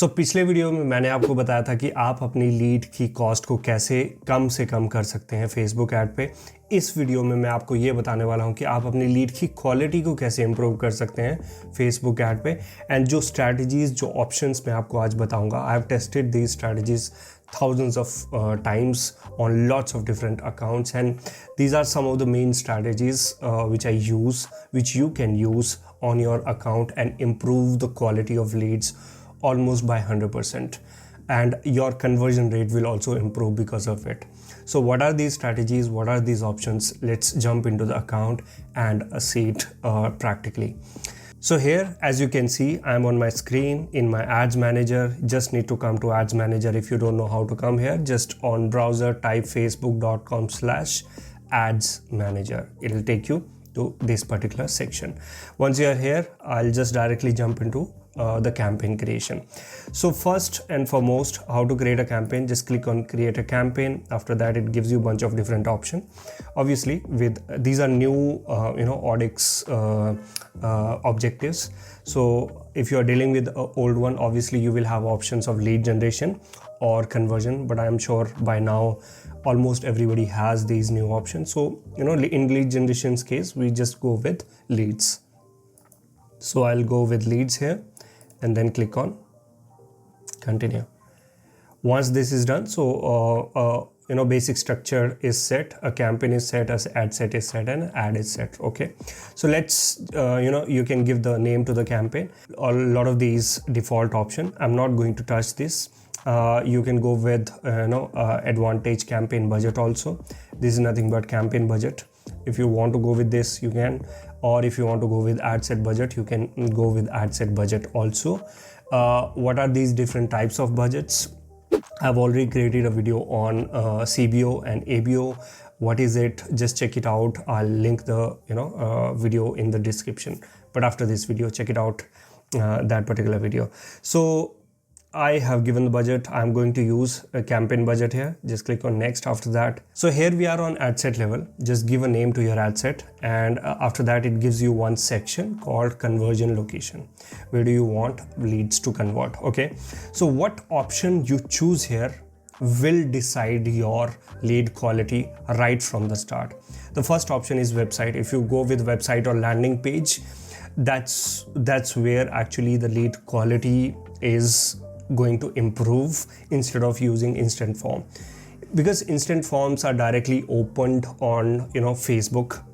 पिछले वीडियो में मैंने आपको बताया था कि आप अपनी लीड की कॉस्ट को कैसे कम से कम कर सकते हैं फेसबुक ऐड पे। इस वीडियो में मैं आपको ये बताने वाला हूँ कि आप अपनी लीड की क्वालिटी को कैसे इम्प्रूव कर सकते हैं फेसबुक ऐड पे। एंड जो स्ट्रैटेजीज, जो ऑप्शंस मैं आपको आज बताऊँगा, I have tested these strategies thousands of times on lots of different accounts, and these are some of the main strategies which I use, which you can use on your account and improve the quality of leads almost by 100%, and your conversion rate will also improve because of it. So what are these strategies, what are these options? Let's jump into the account and see it practically. So here, as you can see, I'm on my screen in my ads manager. Just need to come to ads manager. If you don't know how to come here, just on browser type facebook.com/ads manager. It'll take you to this particular section. Once you are here, I'll just directly jump into the campaign creation. So first and foremost, how to create a campaign? Just click on create a campaign. After that, it gives you a bunch of different options. Obviously, with these are new Audix objectives. So if you are dealing with an old one, obviously you will have options of lead generation or conversion, but I am sure by now almost everybody has these new options. So in lead generation's case, we just go with leads. So I'll go with leads here and then click on continue. Once this is done, so basic structure is set, a campaign is set, as ad set is set, and ad is set. Okay, so let's you can give the name to the campaign. A lot of these default option, I'm not going to touch this. You can go with advantage campaign budget also. This is nothing but campaign budget. If you want to go with this, you can, or if you want to go with ad set budget, you can go with ad set budget also. What are these different types of budgets? I've already created a video on CBO and ABO. What is it? Just check it out. I'll link the video in the description. But after this video, check it out, that particular video. So I have given the budget. I'm going to use a campaign budget here. Just click on next after that. So here we are on ad set level. Just give a name to your ad set, and after that it gives you one section called conversion location. Where do you want leads to convert? Okay, so what option you choose here will decide your lead quality right from the start. The first option is website. If you go with website or landing page, that's where actually the lead quality is going to improve instead of using instant form, because instant forms are directly opened on Facebook.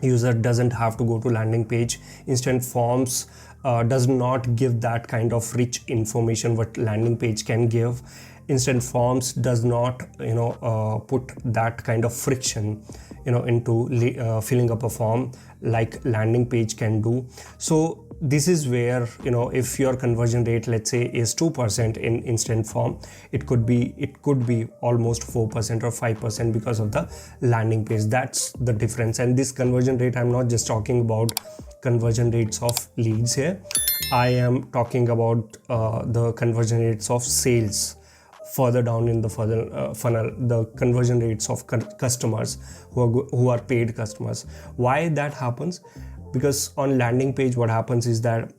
User doesn't have to go to landing page. Instant forms does not give that kind of rich information what landing page can give. Instant forms does not put that kind of friction into filling up a form like landing page can do. So this is where if your conversion rate, let's say, is 2% in instant form, it could be almost 4% or 5% because of the landing page. That's the difference. And this conversion rate, I'm not just talking about conversion rates of leads here. I am talking about the conversion rates of sales further down in the funnel, the conversion rates of customers who are paid customers. Why that happens? Because on landing page, what happens is that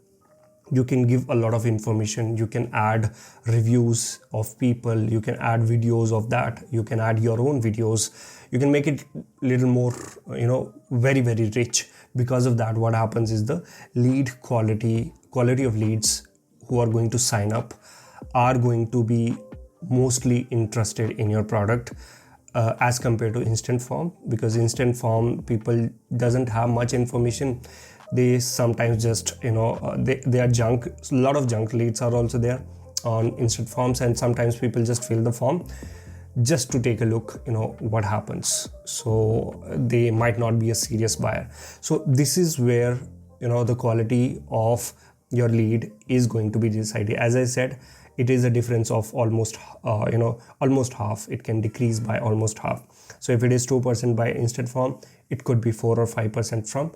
you can give a lot of information. You can add reviews of people, you can add videos of that, you can add your own videos, you can make it little more very, very rich. Because of that, what happens is the lead quality of leads who are going to sign up are going to be mostly interested in your product as compared to instant form, because instant form people doesn't have much information. They sometimes just they are junk. A lot of junk leads are also there on instant forms, and sometimes people just fill the form just to take a look what happens. So they might not be a serious buyer. So this is where the quality of your lead is going to be decided. As I said, it is a difference of almost half. It can decrease by almost half. So if it is 2% by instant form, it could be 4 or 5% from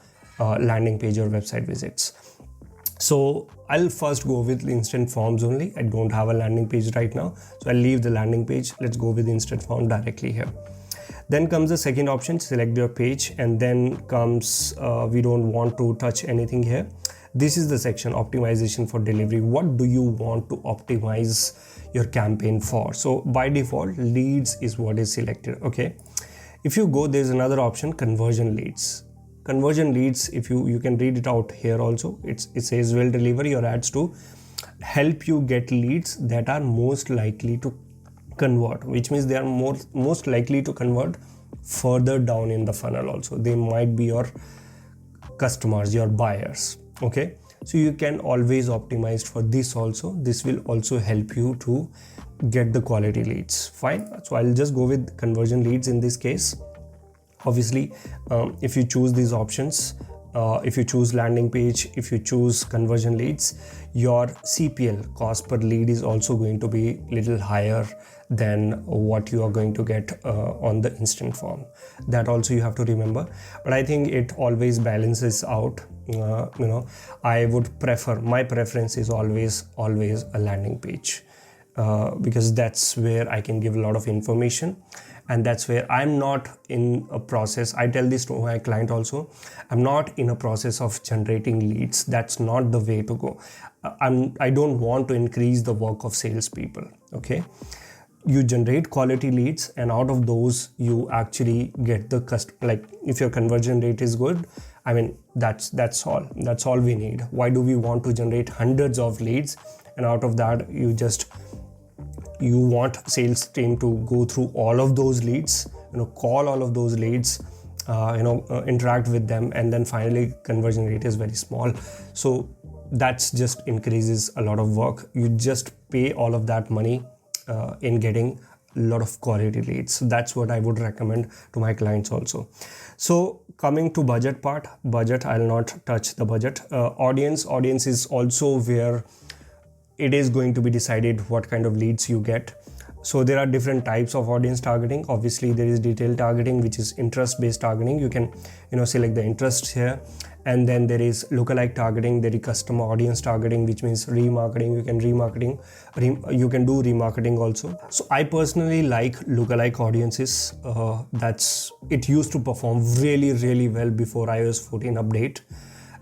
landing page or website visits. So I'll first go with instant forms only. I don't have a landing page right now, so I'll leave the landing page. Let's go with instant form directly here. Then comes the second option, select your page, and then comes we don't want to touch anything here. This is the section, optimization for delivery. What do you want to optimize your campaign for? So by default, leads is what is selected. Okay, if you go, there's another option, conversion leads. Conversion leads, if you can read it out here also, it says will deliver your ads to help you get leads that are most likely to convert, which means they are most likely to convert further down in the funnel. Also, they might be your customers, your buyers. Okay, so you can always optimize for this also. This will also help you to get the quality leads. Fine, so I'll just go with conversion leads in this case. Obviously, if you choose these options, if you choose landing page, if you choose conversion leads, your CPL, cost per lead, is also going to be little higher than what you are going to get on the instant form. That also you have to remember, but I think it always balances out. I would prefer, my preference is always a landing page, because that's where I can give a lot of information, and that's where I'm not in a process. I tell this to my client also, I'm not in a process of generating leads. That's not the way to go. I don't want to increase the work of salespeople. Okay, you generate quality leads, and out of those you actually get the like if your conversion rate is good, I mean, that's all we need. Why do we want to generate hundreds of leads, and out of that you want sales team to go through all of those leads, call all of those leads, interact with them, and then finally conversion rate is very small. So that's just increases a lot of work. You just pay all of that money in getting a lot of quality leads. So that's what I would recommend to my clients also. So coming to budget part, I'll not touch the budget. Audience is also where it is going to be decided what kind of leads you get. So there are different types of audience targeting. Obviously there is detail targeting, which is interest based targeting. You can select the interests here, and then there is lookalike targeting. There is custom audience targeting, which means remarketing. You can do remarketing also. So I personally like lookalike audiences. It used to perform really, really well before iOS 14 update,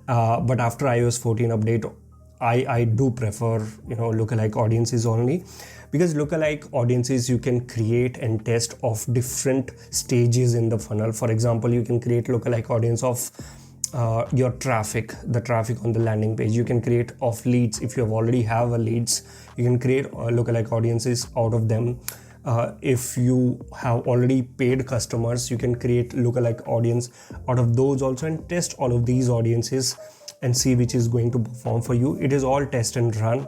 but after iOS 14 update, I do prefer lookalike audiences only, because lookalike audiences you can create and test of different stages in the funnel. For example, you can create lookalike audience of your traffic, the traffic on the landing page. You can create of leads. If you already have a leads, you can create lookalike audiences out of them. If you have already paid customers, you can create lookalike audience out of those also, and test all of these audiences and see which is going to perform for you. It is all test and run.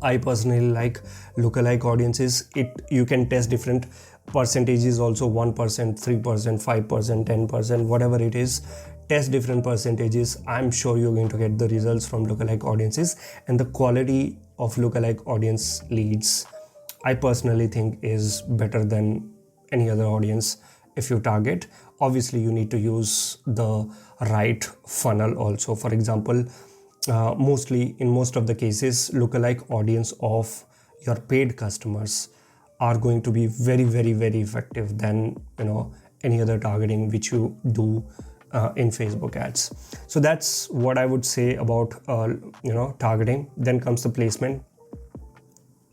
I personally like lookalike audiences. You can test different percentages also, 1%, 3%, 5%, 10%, whatever it is. Test different percentages. I'm sure you're going to get the results from lookalike audiences, and the quality of lookalike audience leads, I personally think, is better than any other audience if you target. Obviously you need to use the right funnel also. For example, in most of the cases, lookalike audience of your paid customers are going to be very, very, very effective than any other targeting which you do in Facebook ads. So that's what I would say about targeting. Then comes the placement.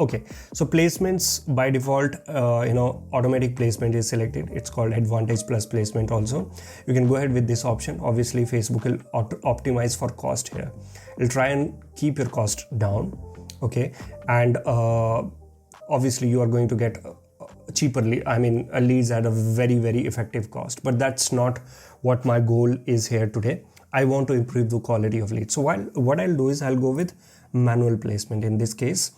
Okay, so placements by default, automatic placement is selected. It's called Advantage Plus placement also. You can go ahead with this option. Obviously, Facebook will optimize for cost here. It'll try and keep your cost down. Okay, and obviously you are going to get cheaper leads at a very, very effective cost. But that's not what my goal is here today. I want to improve the quality of leads. So what I'll do is I'll go with manual placement in this case,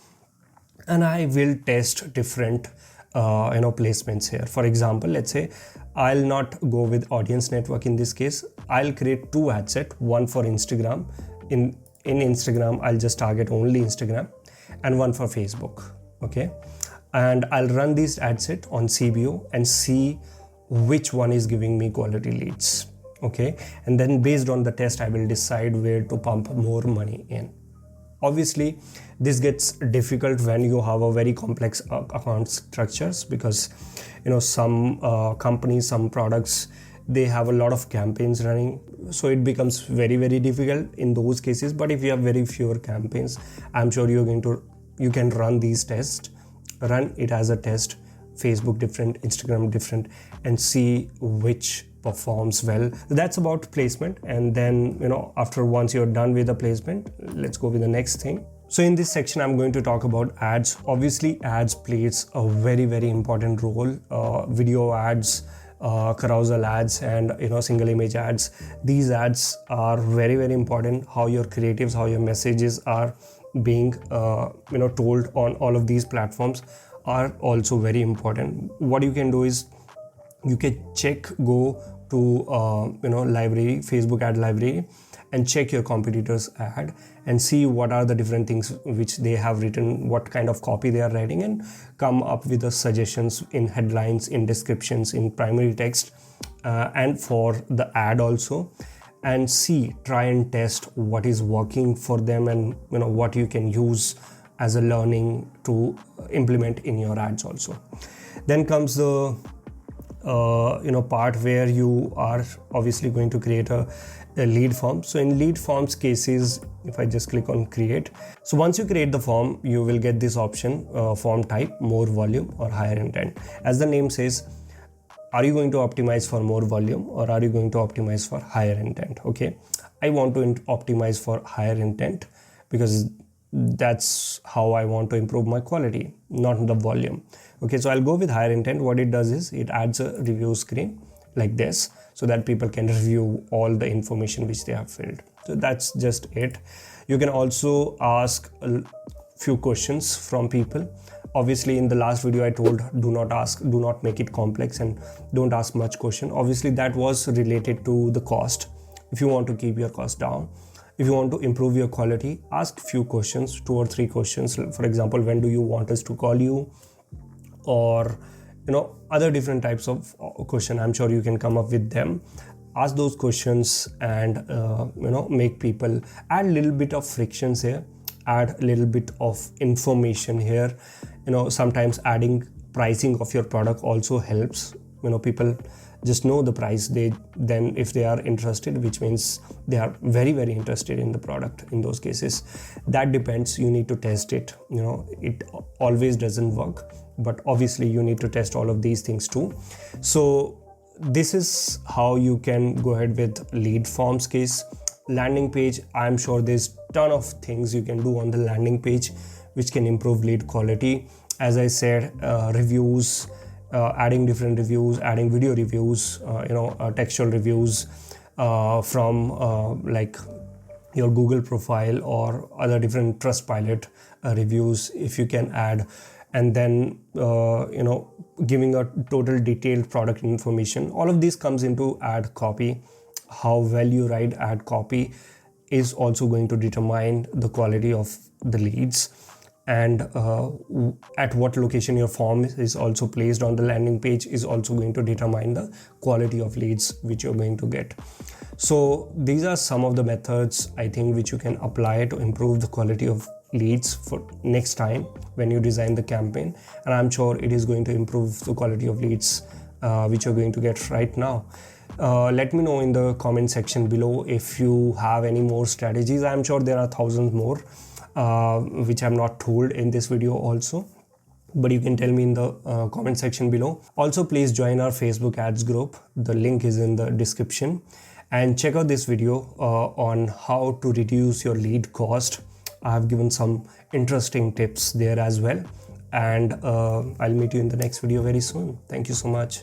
and I will test different placements here. For example, let's say I'll not go with audience network in this case. I'll create two ad set, one for Instagram. In Instagram, I'll just target only Instagram, and one for Facebook. Okay, and I'll run this ad set on CBO and see which one is giving me quality leads. Okay, and then based on the test, I will decide where to pump more money in. Obviously, this gets difficult when you have a very complex account structures, because some companies, some products, they have a lot of campaigns running, so it becomes very, very difficult in those cases. But if you have very fewer campaigns, I'm sure you can run these tests, run it as a test, Facebook different, Instagram different, and see which performs well. That's about placement. And then, after once you're done with the placement, let's go with the next thing. So in this section, I'm going to talk about ads. Obviously, ads plays a very, very important role. Video ads, carousel ads, and single image ads. These ads are very, very important. How your creatives, how your messages are being told on all of these platforms are also very important. What you can do is you can go to library, Facebook ad library, and check your competitors' ad and see what are the different things which they have written, what kind of copy they are writing, and come up with the suggestions in headlines, in descriptions, in primary text, and for the ad also, and try and test what is working for them, and what you can use as a learning to implement in your ads also. Then comes the part where you are obviously going to create a lead form. So in lead forms cases, if I just click on create, so once you create the form, you will get this option, form type, more volume or higher intent. As the name says, are you going to optimize for more volume or are you going to optimize for higher intent? Okay, I want to optimize for higher intent because that's how I want to improve my quality, not the volume. Okay, so I'll go with higher intent. What it does is it adds a review screen like this so that people can review all the information which they have filled. So that's just it. You can also ask a few questions from people. Obviously, in the last video I told do not make it complex and don't ask much question. Obviously, that was related to the cost. If you want to keep your cost down, if you want to improve your quality, ask few questions, 2 or 3 questions. For example, when do you want us to call you? Or other different types of question. I'm sure you can come up with them. Ask those questions and make people add a little bit of frictions here, add a little bit of information here. Sometimes adding pricing of your product also helps. People just know the price, then if they are interested, which means they are very, very interested in the product. In those cases, that depends. You need to test it. It always doesn't work, but obviously you need to test all of these things too. So this is how you can go ahead with lead forms case. Landing page, I'm sure there's ton of things you can do on the landing page which can improve lead quality. As I said, reviews, adding different reviews, adding video reviews, textual reviews from like your Google profile or other different Trustpilot reviews if you can add, and then giving a total detailed product information. All of this comes into ad copy. How well you write ad copy is also going to determine the quality of the leads, and at what location your form is also placed on the landing page is also going to determine the quality of leads which you're going to get. So these are some of the methods I think which you can apply to improve the quality of leads for next time when you design the campaign, and I'm sure it is going to improve the quality of leads which you're going to get right now. Let me know in the comment section below if you have any more strategies. I'm sure there are thousands more which I'm not told in this video also, but you can tell me in the comment section below. Also, please join our Facebook ads group. The link is in the description, and check out this video on how to reduce your lead cost. I have given some interesting tips there as well, and I'll meet you in the next video very soon. Thank you so much.